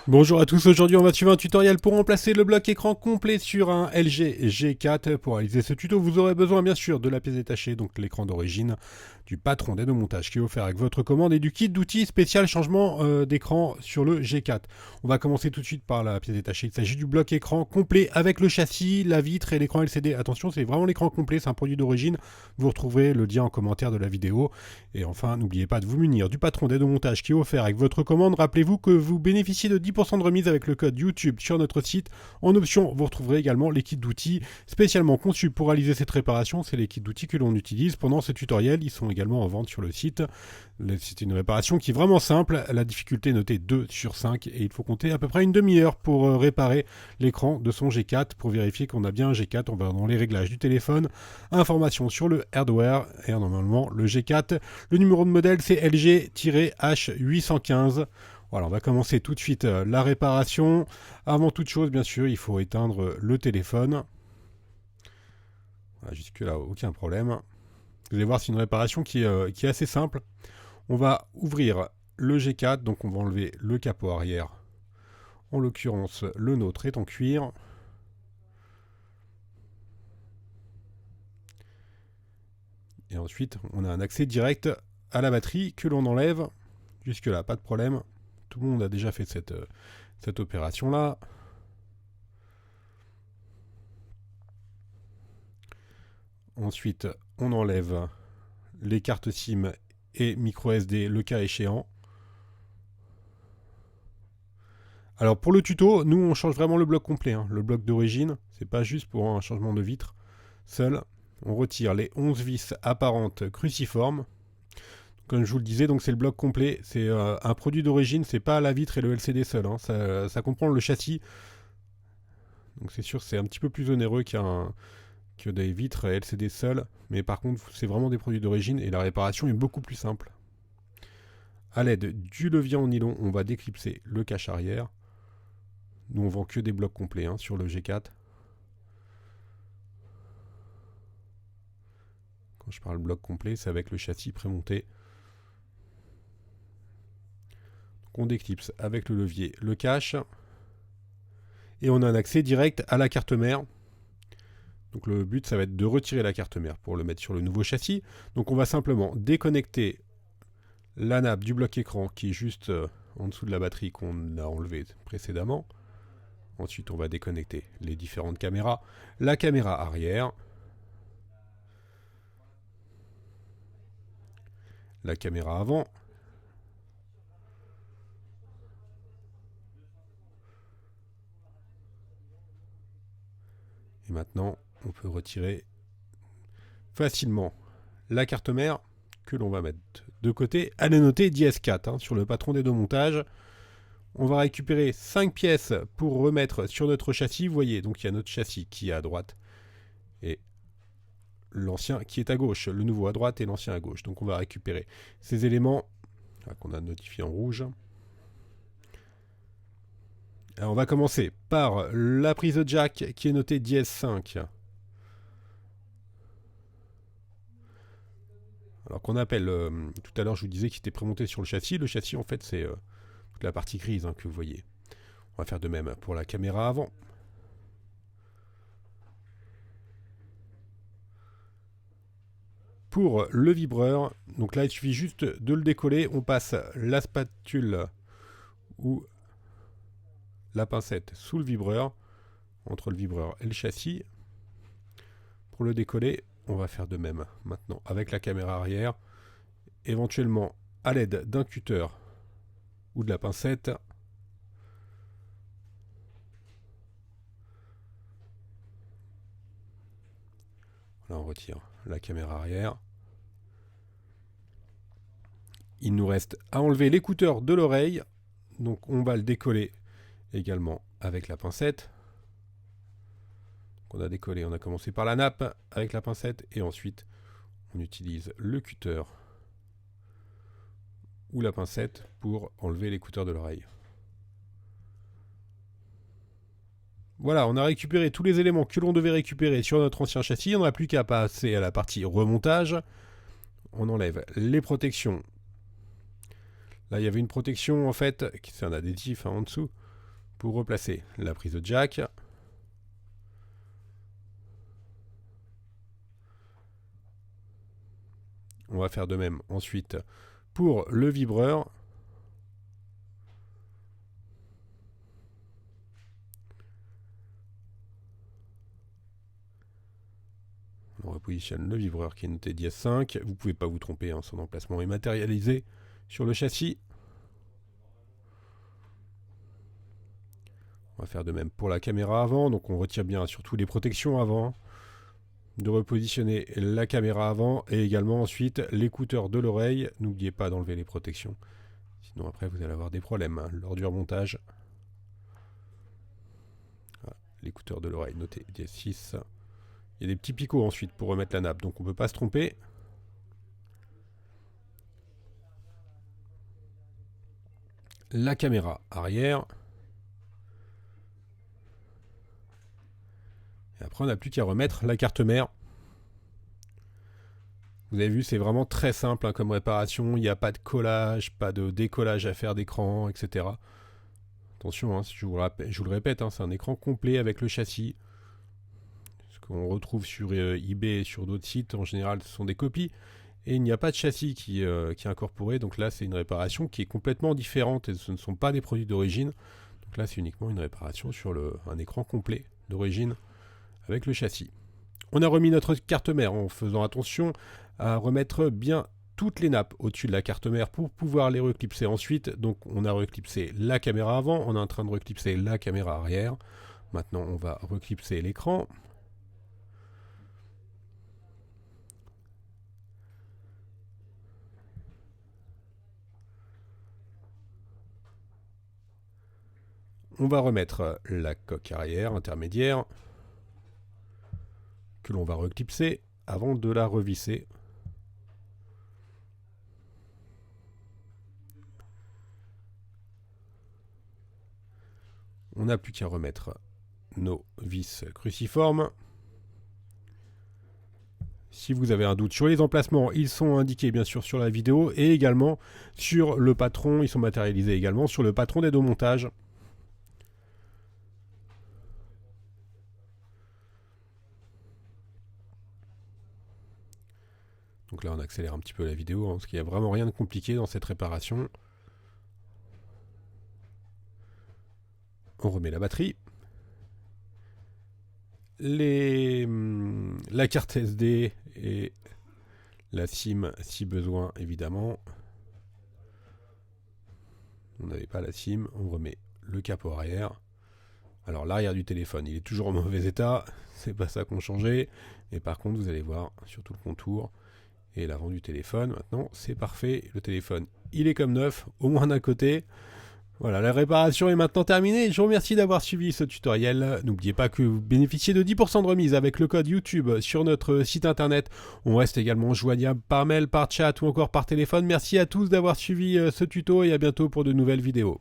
Bonjour à tous, aujourd'hui on va suivre un tutoriel pour remplacer le bloc écran complet sur un LG G4. Pour réaliser ce tuto, vous aurez besoin bien sûr de la pièce détachée, donc l'écran d'origine, du patron d'aide au montage qui est offert avec votre commande et du kit d'outils spécial changement d'écran sur le G4. On va commencer tout de suite par la pièce détachée. Il s'agit du bloc écran complet avec le châssis, la vitre et l'écran LCD. Attention, c'est vraiment l'écran complet, c'est un produit d'origine. Vous retrouverez le lien en commentaire de la vidéo. Et enfin, n'oubliez pas de vous munir du patron d'aide au montage qui est offert avec votre commande. Rappelez-vous que vous bénéficiez de 10% de remise avec le code YouTube sur notre site. En option, vous retrouverez également les kits d'outils spécialement conçus pour réaliser cette réparation. C'est les kits d'outils que l'on utilise pendant ce tutoriel. Ils sont également en vente sur le site. C'est une réparation qui est vraiment simple. La difficulté est notée 2 sur 5 et il faut compter à peu près une demi-heure pour réparer l'écran de son G4. Pour vérifier qu'on a bien un G4, on va dans les réglages du téléphone, informations sur le hardware et normalement le G4. Le numéro de modèle c'est LG-H815. Voilà, on va commencer tout de suite la réparation. Avant toute chose, bien sûr, il faut éteindre le téléphone. Voilà, jusque-là, aucun problème. Vous allez voir, c'est une réparation qui est assez simple. On va ouvrir le G4, donc on va enlever le capot arrière. En l'occurrence, le nôtre est en cuir. Et ensuite, on a un accès direct à la batterie que l'on enlève. Jusque-là, pas de problème. Tout le monde a déjà fait cette opération-là. Ensuite, on enlève les cartes SIM et micro SD le cas échéant. Alors pour le tuto, nous on change vraiment le bloc complet, hein. Le bloc d'origine, c'est pas juste pour un changement de vitre seul. On retire les 11 vis apparentes cruciformes. Comme je vous le disais, donc c'est le bloc complet, c'est un produit d'origine, c'est pas la vitre et le LCD seul, hein. Ça comprend le châssis. Donc c'est sûr c'est un petit peu plus onéreux que des vitres LCD seules, mais par contre c'est vraiment des produits d'origine et la réparation est beaucoup plus simple. A l'aide du levier en nylon, on va déclipser le cache arrière. Nous on vend que des blocs complets hein, sur le G4. Quand je parle bloc complet, c'est avec le châssis prémonté. Donc on déclipse avec le levier le cache. Et on a un accès direct à la carte mère. Donc le but, ça va être de retirer la carte mère pour le mettre sur le nouveau châssis. Donc on va simplement déconnecter la nappe du bloc écran qui est juste en dessous de la batterie qu'on a enlevé précédemment. Ensuite, on va déconnecter les différentes caméras. La caméra arrière. La caméra avant. Et maintenant, on peut retirer facilement la carte mère que l'on va mettre de côté. Elle est notée DS4 hein, sur le patron des deux montages. On va récupérer 5 pièces pour remettre sur notre châssis. Vous voyez, donc il y a notre châssis qui est à droite et l'ancien qui est à gauche. Le nouveau à droite et l'ancien à gauche. Donc on va récupérer ces éléments qu'on a notifiés en rouge. Alors on va commencer par la prise de jack qui est notée DS5. Alors qu'on appelle, tout à l'heure je vous disais qu'il était prémonté sur le châssis. Le châssis en fait c'est toute la partie grise hein, que vous voyez. On va faire de même pour la caméra avant. Pour le vibreur, donc là il suffit juste de le décoller. On passe la spatule ou la pincette sous le vibreur, entre le vibreur et le châssis. Pour le décoller, on va faire de même maintenant avec la caméra arrière, éventuellement à l'aide d'un cutter ou de la pincette. Là on retire la caméra arrière. Il nous reste à enlever l'écouteur de l'oreille, donc on va le décoller également avec la pincette. On a décollé, on a commencé par la nappe avec la pincette et ensuite on utilise le cutter ou la pincette pour enlever l'écouteur de l'oreille. Voilà, on a récupéré tous les éléments que l'on devait récupérer sur notre ancien châssis. On n'a plus qu'à passer à la partie remontage. On enlève les protections. Là, il y avait une protection en fait, c'est un additif hein, en dessous. pour replacer la prise de jack. On va faire de même ensuite pour le vibreur. On repositionne le vibreur qui est noté dièse 5. Vous ne pouvez pas vous tromper, hein, son emplacement est matérialisé sur le châssis. On va faire de même pour la caméra avant. Donc on retire bien surtout les protections avant. De repositionner la caméra avant et également ensuite l'écouteur de l'oreille. N'oubliez pas d'enlever les protections. Sinon après vous allez avoir des problèmes hein, lors du remontage. Voilà, l'écouteur de l'oreille noté dièse 6. Il y a des petits picots ensuite pour remettre la nappe, donc on ne peut pas se tromper. La caméra arrière. Et après on n'a plus qu'à remettre la carte mère. Vous avez vu, c'est vraiment très simple hein, comme réparation. Il n'y a pas de collage, pas de décollage à faire d'écran, etc. Attention, hein, je vous le répète, hein, c'est un écran complet avec le châssis. Ce qu'on retrouve sur eBay et sur d'autres sites, en général, ce sont des copies. Et il n'y a pas de châssis qui est incorporé. Donc là, c'est une réparation qui est complètement différente. Et ce ne sont pas des produits d'origine. Donc là, c'est uniquement une réparation sur un écran complet d'origine avec le châssis. On a remis notre carte mère en faisant attention à remettre bien toutes les nappes au-dessus de la carte mère pour pouvoir les reclipser ensuite. Donc on a reclipsé la caméra avant, on est en train de reclipser la caméra arrière. Maintenant on va reclipser l'écran. On va remettre la coque arrière intermédiaire que l'on va reclipser avant de la revisser. On n'a plus qu'à remettre nos vis cruciformes. Si vous avez un doute sur les emplacements, ils sont indiqués bien sûr sur la vidéo et également sur le patron, ils sont matérialisés également sur le patron d'aide au montage. Donc là on accélère un petit peu la vidéo hein, parce qu'il n'y a vraiment rien de compliqué dans cette réparation. On remet la batterie. La carte SD et la SIM si besoin évidemment. On n'avait pas la SIM, on remet le capot arrière. Alors l'arrière du téléphone il est toujours en mauvais état, c'est pas ça qu'on changeait. Mais par contre vous allez voir sur tout le contour et l'avant du téléphone maintenant c'est parfait. Le téléphone il est comme neuf, au moins d'un côté. Voilà, la réparation est maintenant terminée. Je vous remercie d'avoir suivi ce tutoriel. N'oubliez pas que vous bénéficiez de 10% de remise avec le code YouTube sur notre site internet. On reste également joignable par mail, par chat ou encore par téléphone. Merci à tous d'avoir suivi ce tuto et à bientôt pour de nouvelles vidéos.